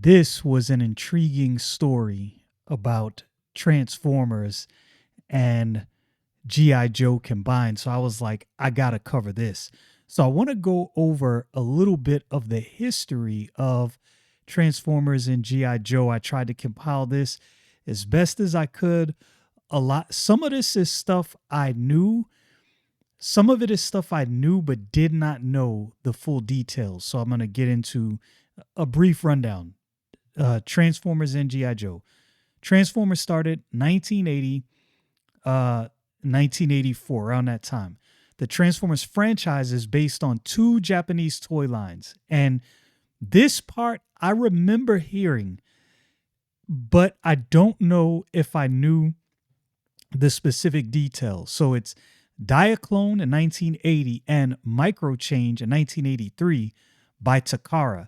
This was an intriguing story about Transformers and G.I. Joe combined. So I was like, I got to cover this. So I want to go over a little bit of the history of Transformers and G.I. Joe. I tried to compile this as best as I could. Some of this is stuff I knew. Some of it is stuff I knew but did not know the full details. So I'm going to get into a brief rundown. Transformers and G.I. Joe. Transformers started 1980, 1984, around that time. The Transformers franchise is based on two Japanese toy lines. And this part I remember hearing, but I don't know if I knew the specific details. So it's Diaclone in 1980 and Micro Change in 1983 by Takara.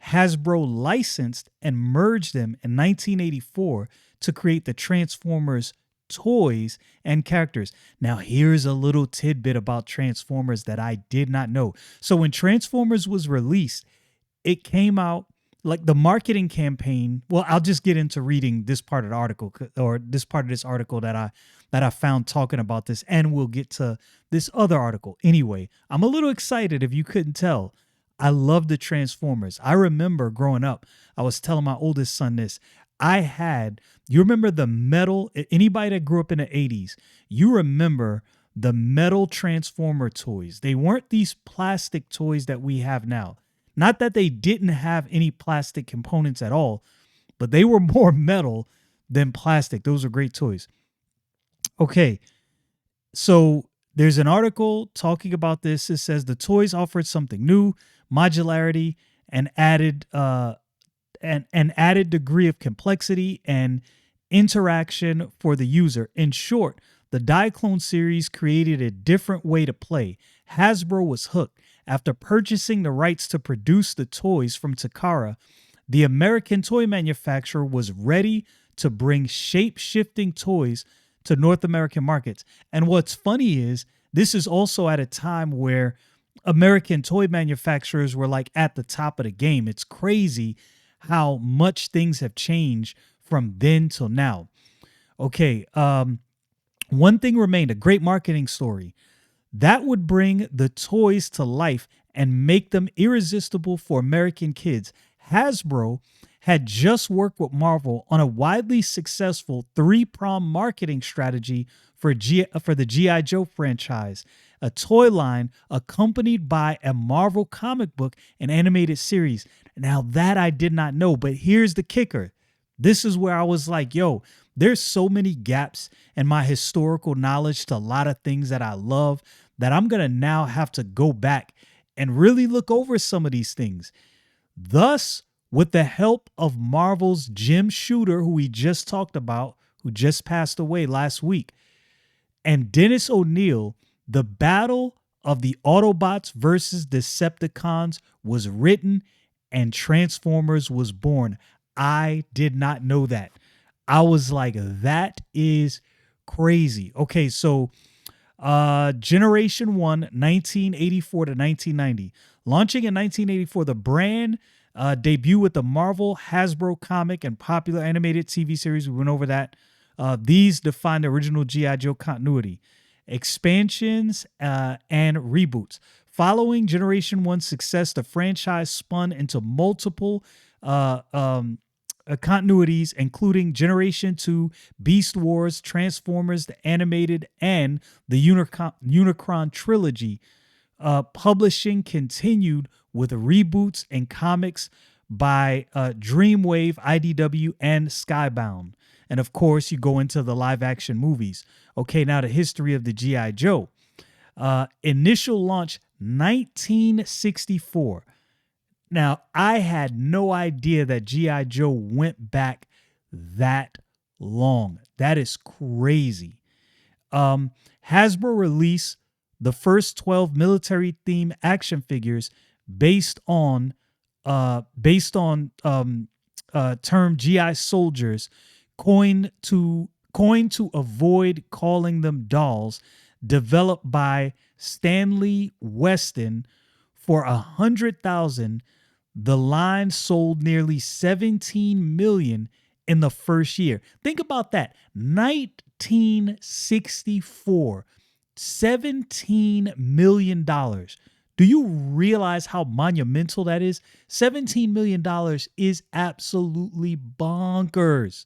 Hasbro licensed and merged them in 1984 to create the Transformers toys and characters. Now, here's a little tidbit about Transformers that I did not know. So when Transformers was released, it came out like the marketing campaign. Well, I'll just get into reading this part of the article, or this part of this article that I found talking about this, and we'll get to this other article. Anyway, I'm a little excited if you couldn't tell. I love the Transformers. I remember growing up, I was telling my oldest son this. You remember the metal, anybody that grew up in the 80s, you remember the metal Transformer toys. They weren't these plastic toys that we have now. Not that they didn't have any plastic components at all, but they were more metal than plastic. Those are great toys. Okay, so there's an article talking about this. It says the toys offered something new, modularity, and added an added degree of complexity and interaction for the user. In short, the Diaclone series created a different way to play. Hasbro was hooked. After purchasing the rights to produce the toys from Takara, the American toy manufacturer was ready to bring shape-shifting toys to North American markets. And what's funny is this is also at a time where American toy manufacturers were like at the top of the game. It's crazy how much things have changed from then till now. Okay, one thing remained, a great marketing story. That would bring the toys to life and make them irresistible for American kids. Hasbro had just worked with Marvel on a widely successful three-pronged marketing strategy for the G.I. Joe franchise, a toy line accompanied by a Marvel comic book and animated series. Now that I did not know, but here's the kicker. This is where I was like, yo, there's so many gaps in my historical knowledge to a lot of things that I love that I'm going to now have to go back and really look over some of these things. Thus, with the help of Marvel's Jim Shooter, who we just talked about, who just passed away last week, and Dennis O'Neil, the battle of the Autobots versus Decepticons was written and Transformers was born. I did not know that. I was like, that is crazy. Okay, so Generation 1, 1984 to 1990. Launching in 1984, the brand debuted with the Marvel, Hasbro comic, and popular animated TV series. We went over that. These define the original G.I. Joe continuity. Expansions and reboots. Following Generation 1's success, the franchise spun into multiple continuities, including Generation 2, Beast Wars, Transformers, the animated, and the Unicron trilogy. Publishing continued with reboots and comics by Dreamwave, IDW, and Skybound. And of course, you go into the live action movies. Okay, now the history of the G.I. Joe. Initial launch 1964. Now, I had no idea that G.I. Joe went back that long. That is crazy. Hasbro released the first 12 military-themed action figures based on term GI soldiers, coined to avoid calling them dolls, developed by Stanley Weston for $100,000. The line sold nearly 17 million in the first year. Think about that. 1964, $17 million. Do you realize how monumental that is? $17 million is absolutely bonkers.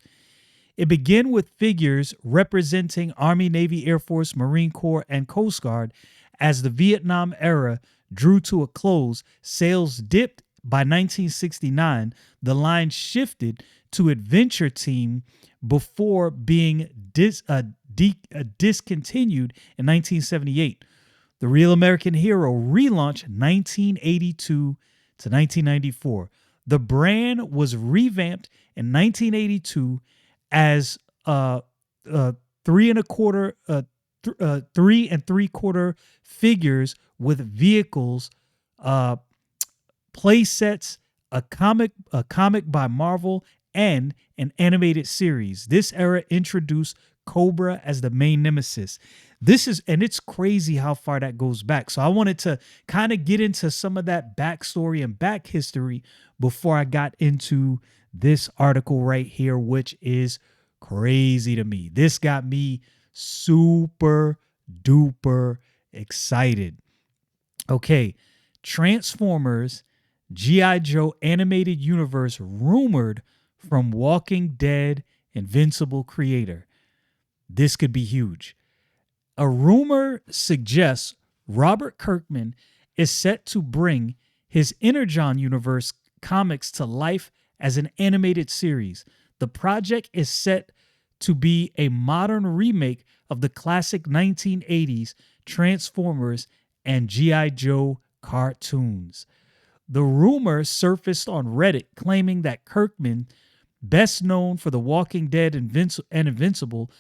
It began with figures representing Army, Navy, Air Force, Marine Corps, and Coast Guard. As the Vietnam era drew to a close, sales dipped. By 1969, the line shifted to Adventure Team before being discontinued in 1978. The Real American Hero relaunch 1982 to 1994. The brand was revamped in 1982 as three and three quarter figures with vehicles, play sets, a comic by Marvel, and an animated series. This era introduced Cobra as the main nemesis. It's crazy how far that goes back. So I wanted to kind of get into some of that backstory and back history before I got into this article right here, which is crazy to me. This got me super duper excited. Okay, Transformers G.I. Joe animated universe rumored from Walking Dead Invincible creator. This could be huge. A rumor suggests Robert Kirkman is set to bring his Energon universe comics to life as an animated series. The project is set to be a modern remake of the classic 1980s Transformers and G.I. Joe cartoons. The rumor surfaced on Reddit claiming that Kirkman, best known for The Walking Dead and Invincible,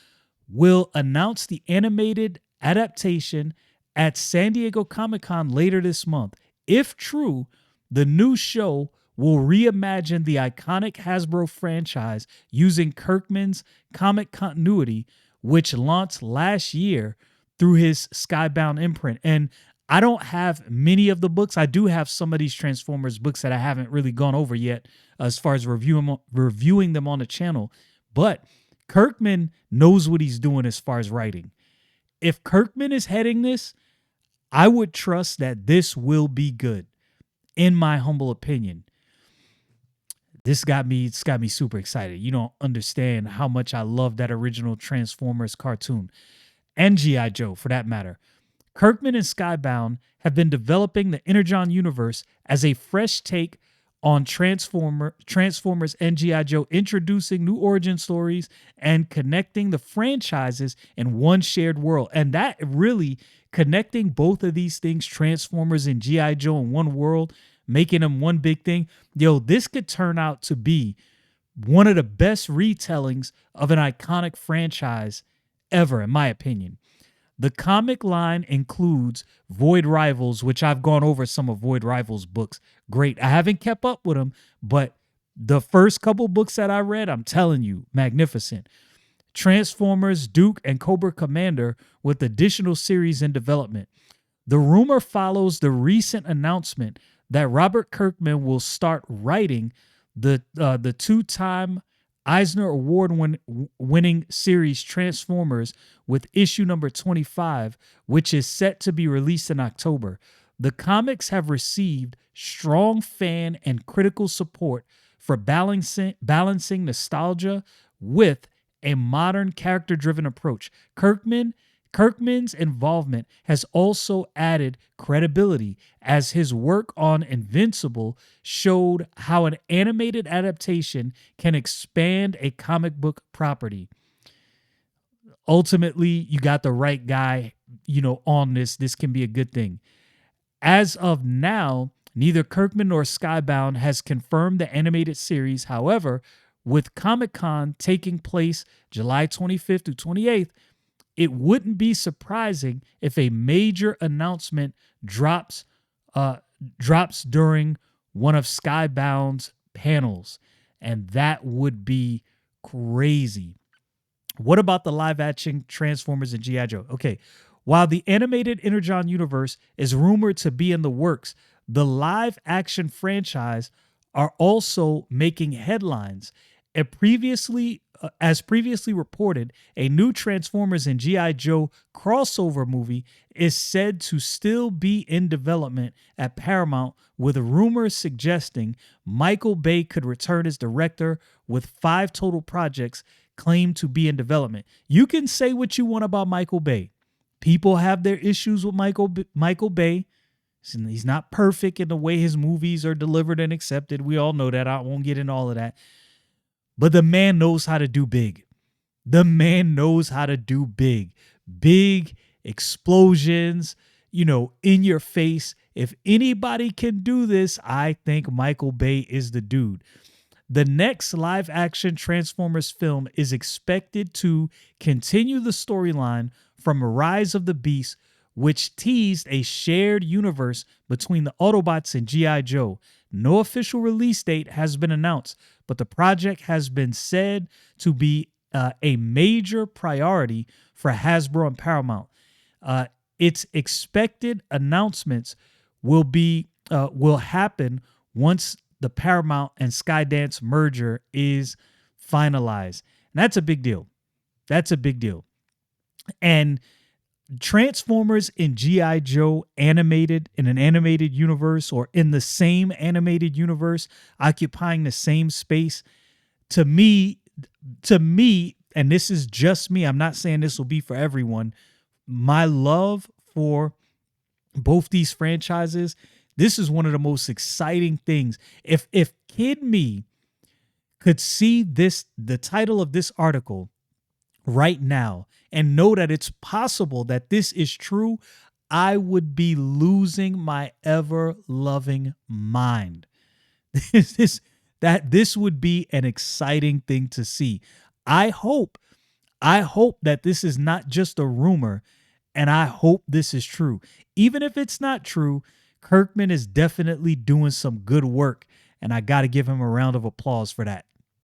will announce the animated adaptation at San Diego Comic-Con later this month. If true, the new show will reimagine the iconic Hasbro franchise using Kirkman's comic continuity, which launched last year through his Skybound imprint. And I don't have many of the books. I do have some of these Transformers books that I haven't really gone over yet as far as reviewing them on the channel. But Kirkman knows what he's doing as far as writing. If Kirkman is heading this, I would trust that this will be good, in my humble opinion. It's got me super excited. You don't understand how much I love that original Transformers cartoon, and G.I. Joe for that matter. Kirkman and Skybound have been developing the Energon universe as a fresh take on Transformers and G.I. Joe, introducing new origin stories and connecting the franchises in one shared world. And that really, connecting both of these things, Transformers and G.I. Joe in one world, making them one big thing, this could turn out to be one of the best retellings of an iconic franchise ever, in my opinion. The comic line includes Void Rivals, which I've gone over some of Void Rivals' books. Great. I haven't kept up with them, but the first couple books that I read, I'm telling you, magnificent. Transformers, Duke, and Cobra Commander with additional series in development. The rumor follows the recent announcement that Robert Kirkman will start writing the two-time Eisner Award-winning series Transformers with issue number 25, which is set to be released in October. The comics have received strong fan and critical support for balancing nostalgia with a modern character-driven approach. Kirkman's involvement has also added credibility, as his work on Invincible showed how an animated adaptation can expand a comic book property. Ultimately, you got the right guy, on this. This can be a good thing. As of now, neither Kirkman nor Skybound has confirmed the animated series. However, with Comic-Con taking place July 25th through 28th, it wouldn't be surprising if a major announcement drops during one of Skybound's panels, and that would be crazy. What about the live-action Transformers and G.I. Joe? Okay, while the animated Energon universe is rumored to be in the works, the live action franchise are also making headlines. As previously reported, a new Transformers and G.I. Joe crossover movie is said to still be in development at Paramount, with rumors suggesting Michael Bay could return as director, with 5 total projects claimed to be in development. You can say what you want about Michael Bay. People have their issues with Michael Bay. He's not perfect in the way his movies are delivered and accepted. We all know that. I won't get into all of that. But the man knows how to do big. The man knows how to do big. Big explosions, in your face. If anybody can do this, I think Michael Bay is the dude. The next live action Transformers film is expected to continue the storyline from Rise of the Beast, which teased a shared universe between the Autobots and G.I. Joe. No official release date has been announced, but the project has been said to be a major priority for Hasbro and Paramount. Its expected announcements will happen once the Paramount and Skydance merger is finalized. And that's a big deal. That's a big deal. And Transformers and G.I. Joe animated in an animated universe, or in the same animated universe, occupying the same space, to me, and this is just me, I'm not saying this will be for everyone, my love for both these franchises, this is one of the most exciting things. If Kid Me could see the title of this article right now and know that it's possible that this is true, I would be losing my ever-loving mind. This would be an exciting thing to see. I hope that this is not just a rumor, and I hope this is true. Even if it's not true, Kirkman is definitely doing some good work, and I got to give him a round of applause for that.